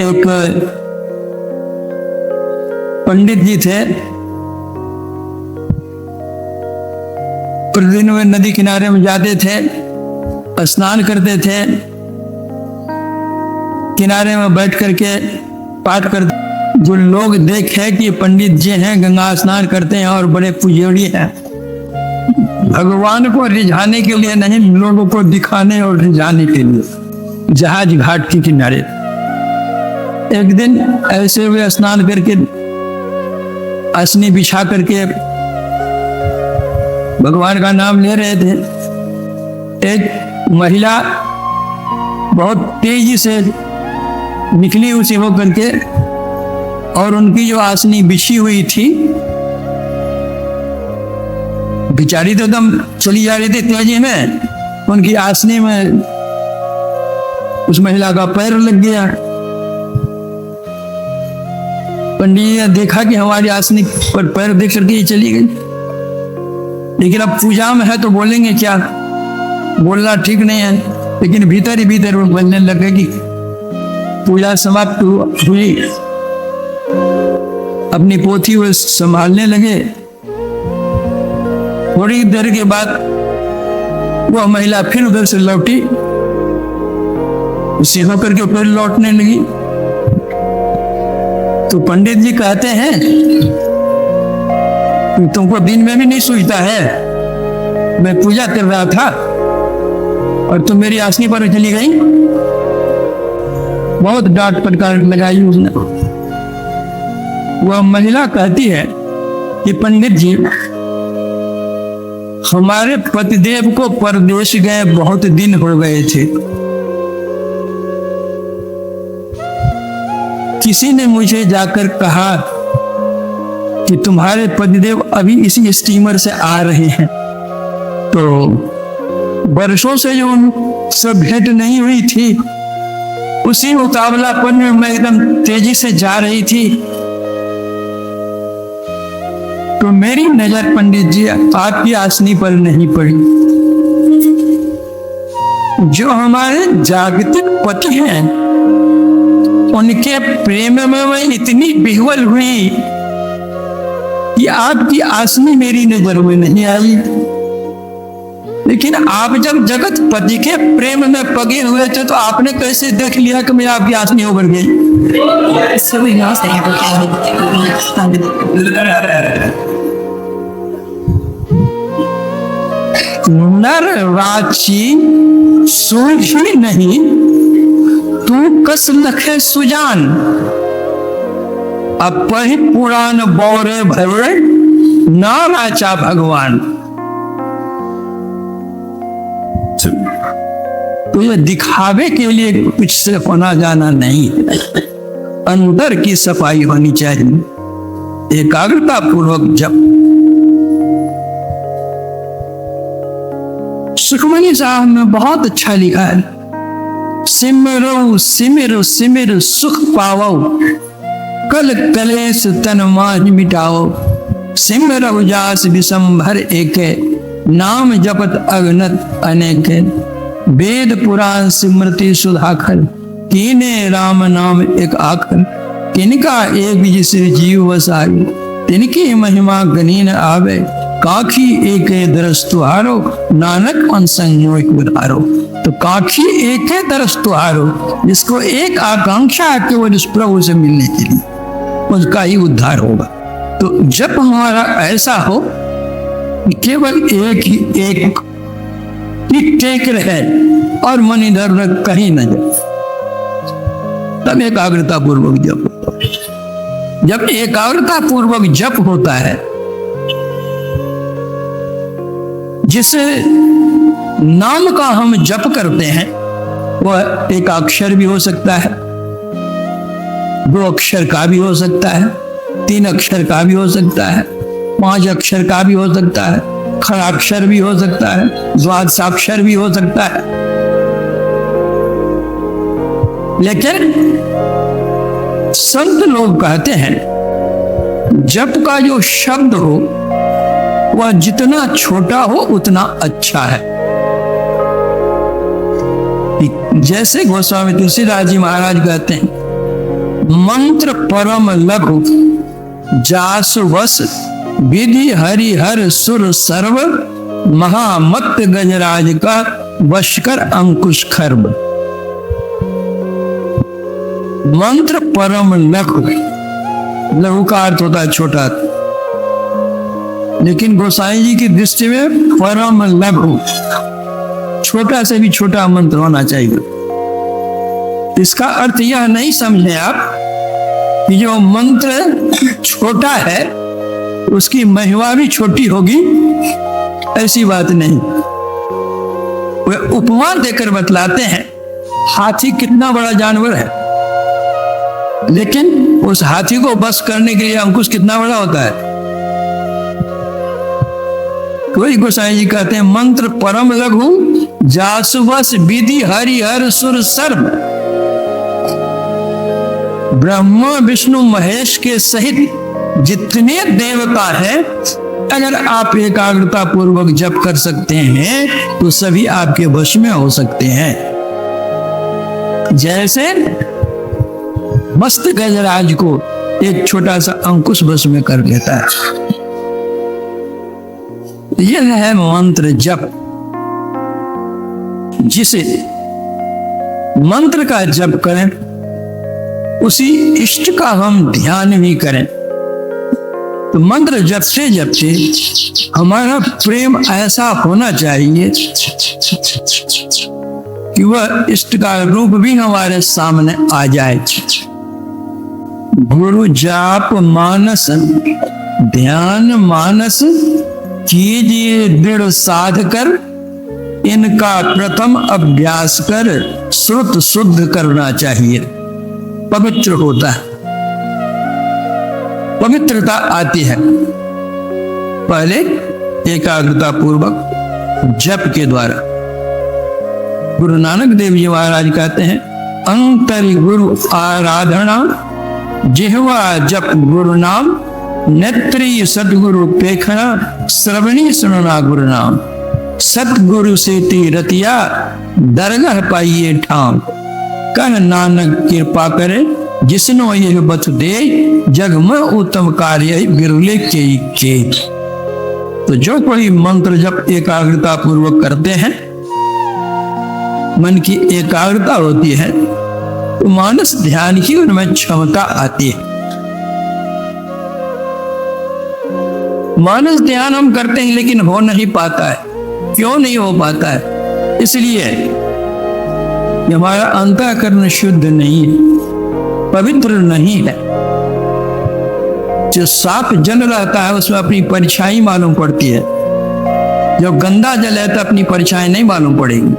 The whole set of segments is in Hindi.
एक पंडित जी थे, प्रतिदिन वे नदी किनारे में जाते थे, स्नान करते थे, किनारे में बैठ करके पाठ करते। जो लोग देखे कि पंडित जी हैं, गंगा स्नान करते हैं और बड़े पुजारी हैं, भगवान को रिझाने के लिए नहीं, लोगों को दिखाने और रिझाने के लिए जहाज घाट के किनारे एक दिन ऐसे हुए, स्नान करके आसनी बिछा करके भगवान का नाम ले रहे थे। एक महिला बहुत तेजी से निकली उसे हो करके, और उनकी जो आसनी बिछी हुई थी, बेचारी तो एकदम चली जा रही थी तेजी में, उनकी आसनी में उस महिला का पैर लग गया। पंडित जी ने देखा कि हमारी आसनी पर पैर देख करके ये चली गई, लेकिन अब पूजा में है तो बोलेंगे क्या, बोलना ठीक नहीं है। लेकिन भीतर ही भीतर वो बोलने लगे कि पूजा समाप्त हुई, अपनी पोथी वो संभालने लगे। थोड़ी देर के बाद वह महिला फिर उधर से लौटी, उसी होकर के फिर लौटने लगी। तो पंडित जी कहते हैं, तुमको दिन में भी नहीं सूझता है, मैं पूजा कर रहा था और तुम मेरी आसनी पर चली गई। बहुत डांट फटकार लगाई उसने। वह महिला कहती है कि पंडित जी, हमारे पतिदेव को परदेश गए बहुत दिन हो गए थे, किसी ने मुझे जाकर कहा कि तुम्हारे पतिदेव अभी इसी स्टीमर से आ रहे हैं। तो वर्षों से जो उनसे भेंट नहीं हुई थी, उसी मुकाबलापन में मैं एकदम तेजी से जा रही थी, तो मेरी नजर पंडित जी आपकी आसनी पर नहीं पड़ी। जो हमारे जागतिक पति हैं, उनके प्रेम में मैं इतनी विह्वल हुई कि आपकी आसनी मेरी नजर में नहीं आई। लेकिन आप जब जगत पति के प्रेम में पगे हुए थे, तो आपने कैसे देख लिया कि मैं आपकी आसनी उभर गई? नर राची सूझी नहीं, तू कस लखे सुजान, अपहि पुराण बौरे भरे ना राचा भगवान। तो ये दिखावे के लिए कुछ से होना जाना नहीं, अंदर की सफाई होनी चाहिए, एकाग्रता पूर्वक जप। सुखमनी साहब ने बहुत अच्छा लिखा है, सिमरो सिमिर सिमिर सुख पावो, कल कलेश तन माज मिटाओ, सिमरौ जास विषंभर एके, नाम जपत अगनत अनेके, वेद पुराण स्मृति सुधाकर, कीने राम नाम एक आखर, किनका एक जिसर जीव वसाई, तिनकी महिमा गनीन आवे, काखी एक दरस तुहारो, नानक मन संयोग उधारो। तो काखी एक दरस तुहारो, जिसको एक आकांक्षा है केवल उस प्रभु से मिलने के लिए, उसका ही उद्धार होगा। तो जब हमारा ऐसा हो कि केवल एक टेक रहे और मन इधर उधर कहीं न जाए, तब एकाग्रता पूर्वक जप होता है। जब एकाग्रता पूर्वक जप होता है, जिस नाम का हम जप करते हैं, वह एक अक्षर भी हो सकता है, 2 अक्षर का भी हो सकता है, 3 अक्षर का भी हो सकता है, 5 अक्षर का भी हो सकता है, खड़ाक्षर भी हो सकता है, द्वादशाक्षर भी हो सकता है। लेकिन संत लोग कहते हैं, जप का जो शब्द हो वह जितना छोटा हो उतना अच्छा है। जैसे गोस्वामी तुलसीदास जी महाराज कहते हैं मंत्र परम लघु जासु वस विधि हरि हर सुर सर्व महामत गजराज का वशकर अंकुश खर्व। मंत्र परम लघु, लघु का अर्थ होता है छोटा, लेकिन गोसाई जी की दृष्टि में परम लघु, छोटा से भी छोटा मंत्र होना चाहिए। इसका अर्थ यह नहीं समझे आप कि जो मंत्र छोटा है उसकी महिमा भी छोटी होगी, ऐसी बात नहीं। वे उपमा देकर बतलाते हैं, हाथी कितना बड़ा जानवर है, लेकिन उस हाथी को बस करने के लिए अंकुश कितना बड़ा होता है। कोई गोसाई जी कहते हैं मंत्र परम लघु जासु वस विधि हरि हर सुर सर्व। ब्रह्मा विष्णु महेश के सहित जितने देवता हैं, अगर आप एकाग्रता पूर्वक जप कर सकते हैं तो सभी आपके वश में हो सकते हैं। जैसे मस्त गजराज को एक छोटा सा अंकुश वश में कर लेता है। यह है मंत्र जप। जिसे मंत्र का जप करें उसी इष्ट का हम ध्यान भी करें, तो मंत्र जपते जपते हमारा प्रेम ऐसा होना चाहिए कि वह इष्ट का रूप भी हमारे सामने आ जाए। गुरु जाप मानस ध्यान मानस कीजिए दृढ़ साध कर, इनका प्रथम अभ्यास कर श्रुत शुद्ध करना चाहिए। पवित्र होता है, पवित्रता आती है पहले एकाग्रता पूर्वक जप के द्वारा। गुरु नानक देव जी महाराज कहते हैं, अंतर गुरु आराधना जिह्वा जप गुरु नाम, नेत्री सदगुरु पेखना श्रवणी सुनना गुरु नाम। सतगुरु से रतिया दरगाह पाइए ठाम, कह नानक कृपा करे जिसनो यह बत दे, जग में उत्तम कार्य बिरले के। तो जो कोई मंत्र जब एकाग्रता पूर्वक करते हैं, मन की एकाग्रता होती है, तो मानस ध्यान की उनमें क्षमता आती है। मानस ध्यान हम करते हैं लेकिन हो नहीं पाता है। क्यों नहीं हो पाता है? इसलिए कि हमारा अंतःकरण शुद्ध नहीं है, पवित्र नहीं है। जो साफ जल रहता है उसमें अपनी परछाई मालूम पड़ती है, जो गंदा जल है तो अपनी परछाई नहीं मालूम पड़ेगी।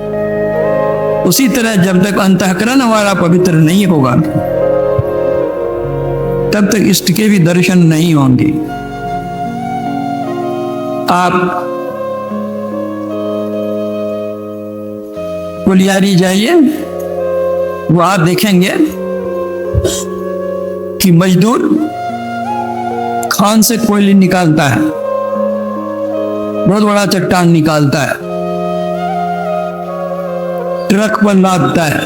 उसी तरह जब तक अंतःकरण हमारा पवित्र नहीं होगा तब तक इष्ट के भी दर्शन नहीं होंगे। आप कुलियारी जाइए, वहां देखेंगे कि मजदूर खान से कोयले निकालता है, बहुत बड़ा चट्टान निकालता है, ट्रक पर लादता है,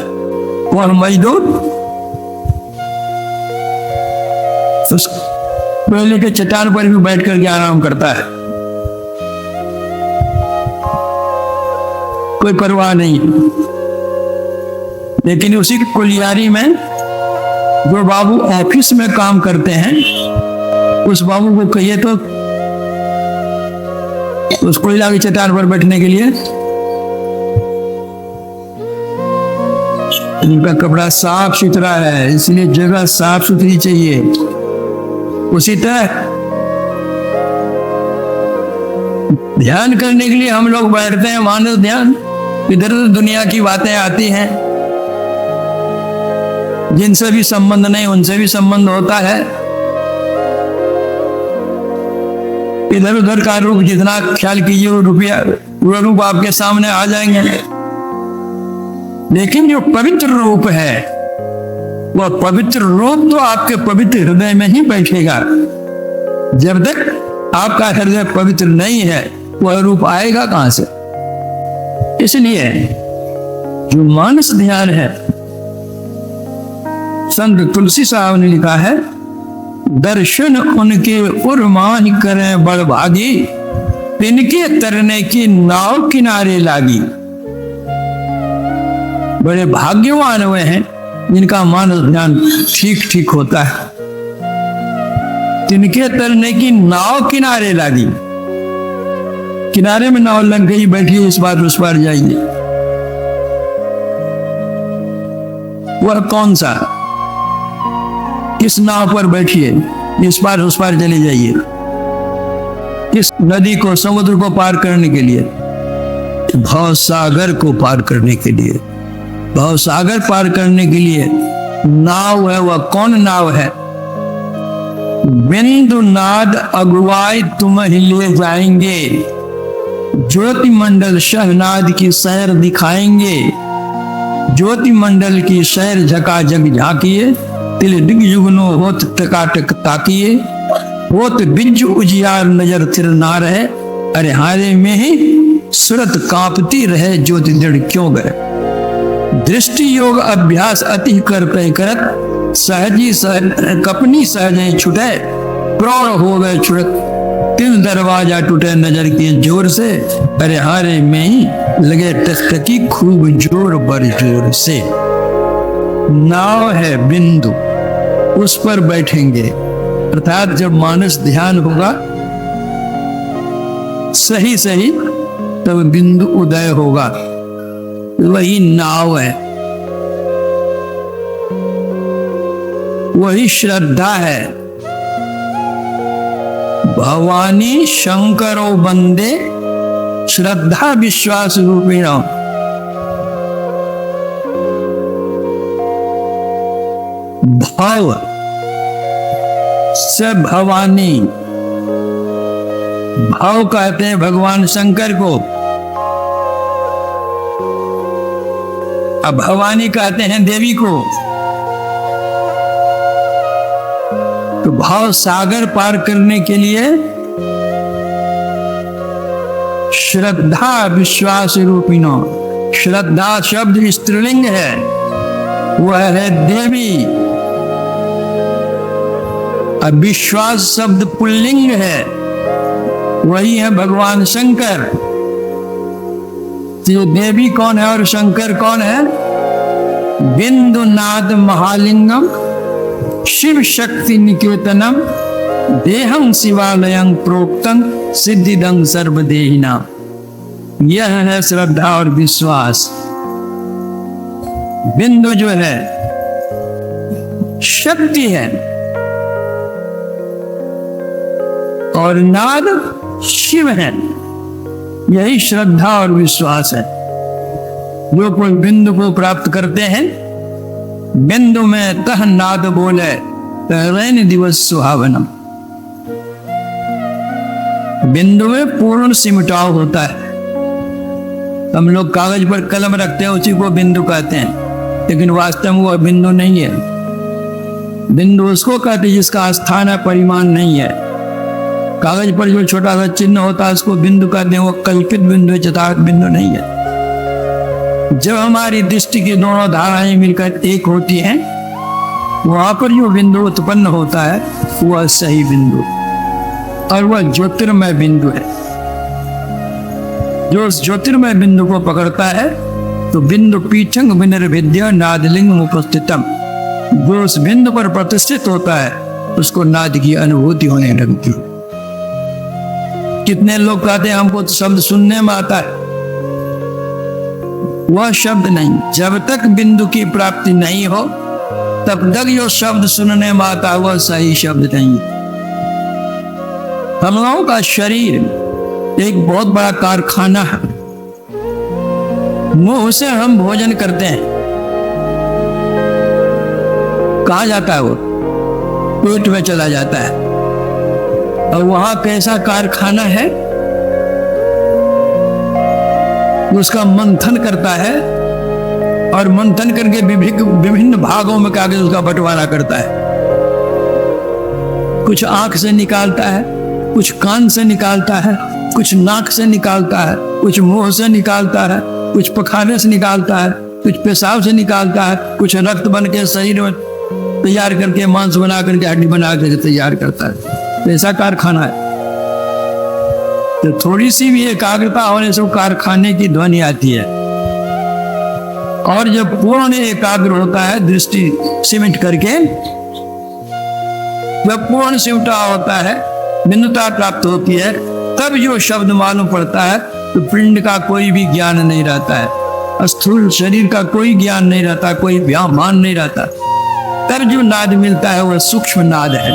और मजदूर उस कोयले के चट्टान पर भी बैठ करके आराम करता है, कोई परवाह नहीं। लेकिन उसी कुलियारी में जो बाबू ऑफिस में काम करते हैं, उस बाबू को कहिए तो उस कोयला की चट्टान पर बैठने के लिए उनका कपड़ा साफ सुथरा है, इसलिए जगह साफ सुथरी चाहिए। उसी तरह ध्यान करने के लिए हम लोग बैठते हैं, मानस ध्यान, इधर उधर दुनिया की बातें आती हैं, जिनसे भी संबंध नहीं उनसे भी संबंध होता है। इधर उधर का रूप जितना ख्याल कीजिए वो रूप आपके सामने आ जाएंगे। लेकिन जो पवित्र रूप है, वह पवित्र रूप तो आपके पवित्र हृदय में ही बैठेगा। जब तक आपका हृदय पवित्र नहीं है, वह रूप आएगा कहां से? इसलिए जो मानस ध्यान है, संत तुलसी साहब ने लिखा है, दर्शन उनके उर्माही करें बड़ भागी, तिनके तरने की नाव किनारे लागी। बड़े भाग्यवान हुए हैं जिनका मानस ध्यान ठीक ठीक होता है। तिनके तरने की नाव किनारे लागी, किनारे में नाव लग गई, बैठी इस बार उस पार जाइए। वह कौन सा, किस नाव पर बैठिए, इस पार उस पार चले जाइए। किस नदी को, समुद्र को पार करने के लिए? भव सागर को पार करने के लिए। भव सागर पार करने के लिए नाव है। वह कौन नाव है? बिंदु नाद अगुवाई तुम ही ले जाएंगे, ज्योति मंडल शहनाद की सैर दिखाएंगे। ज्योति मंडल की सैर झकाझक झांकिए, तिल दिग जुगनो होत टकाटक ताकिए। होत बिज उजियार नजर थिर ना रहे, अरे हारे में ही सूरत कांपती रहे, ज्योति दृढ़ क्यों गए। दृष्टि योग अभ्यास अति कर पे करत, सहजी कपनी सहजे छुटे, प्रौढ़ हो गए छुड़क। तिल दरवाजा टूटे नजर के जोर से, अरे हारे में ही लगे टकटकी खूब जोर बर जोर से। नाव है बिंदु, उस पर बैठेंगे। अर्थात जब मानस ध्यान होगा सही सही, तब बिंदु उदय होगा, वही नाव है, वही श्रद्धा है। भवानी शंकरो बंदे श्रद्धा विश्वास रूपिण। भव से भवानी, भव कहते हैं भगवान शंकर को, अब भवानी कहते हैं देवी को। तो भाव सागर पार करने के लिए श्रद्धा विश्वास रूपिणो। श्रद्धा शब्द स्त्रीलिंग है, वह है देवी। अब विश्वास शब्द पुल्लिंग है, वही है भगवान शंकर। तो देवी कौन है और शंकर कौन है? बिंदुनाद महालिंगम शिव शक्ति निकेतनम, देहं शिवालयं प्रोक्तं सिद्धिदं सर्वदेहिना। यह है श्रद्धा और विश्वास। बिंदु जो है शक्ति है और नाद शिव है। यही श्रद्धा और विश्वास है। जो कोई बिंदु को प्राप्त करते हैं, बिंदु में तह नाद बोले, तहरैन दिवस सुहावनम। बिंदु में पूर्ण सिमटाव होता है। हम लोग कागज पर कलम रखते हैं, उसी को बिंदु कहते हैं, लेकिन वास्तव में वह बिंदु नहीं है। बिंदु उसको कहते हैं जिसका स्थान है, परिमाण नहीं है। कागज पर जो छोटा सा चिन्ह होता है उसको बिंदु कहते हैं, वो कल्पित बिंदु है, यथार्थ बिंदु नहीं है। जब हमारी दृष्टि की दोनों धाराएं मिलकर एक होती हैं, वहां पर जो बिंदु उत्पन्न होता है वह सही बिंदु, और वह ज्योतिर्मय बिंदु है। जो उस ज्योतिर्मय बिंदु को पकड़ता है तो बिंदु पीछंग विनिर्भिद्य नादलिंग उपस्थितम। जो उस बिंदु पर प्रतिष्ठित होता है उसको नाद की अनुभूति होने लगती है। कितने लोग कहते हैं हमको तो शब्द सुनने में आता है, वह शब्द नहीं। जब तक बिंदु की प्राप्ति नहीं हो तब तक जो शब्द सुनने में आता है वह सही शब्द नहीं। हम लोगों का शरीर एक बहुत बड़ा कारखाना है। मुंह से हम भोजन करते हैं, कहा जाता है वो पेट में चला जाता है, और वहां कैसा कारखाना है, उसका मंथन करता है और मंथन करके विभिन्न भागों में कागज उसका बंटवारा करता है। कुछ आंख से निकालता है, कुछ कान से निकालता है, कुछ नाक से निकालता है, कुछ मुंह से निकालता है, कुछ पखाने से निकालता है, कुछ पेशाब से निकालता है, कुछ रक्त बन के शरीर में तैयार करके मांस बना करके हड्डी बना करके तैयार करता है। तो ऐसा कारखाना है। तो थोड़ी सी भी एकाग्रता होने से कारखाने की ध्वनि आती है। और जब पूर्ण एकाग्र होता है, दृष्टि सिमट करके, वह पूर्ण सिमटा होता है, भिन्नता प्राप्त होती है, तब जो शब्द मालूम पड़ता है तो पिंड का कोई भी ज्ञान नहीं रहता है, स्थूल शरीर का कोई ज्ञान नहीं रहता, कोई भान नहीं रहता। तब जो नाद मिलता है वह सूक्ष्म नाद है।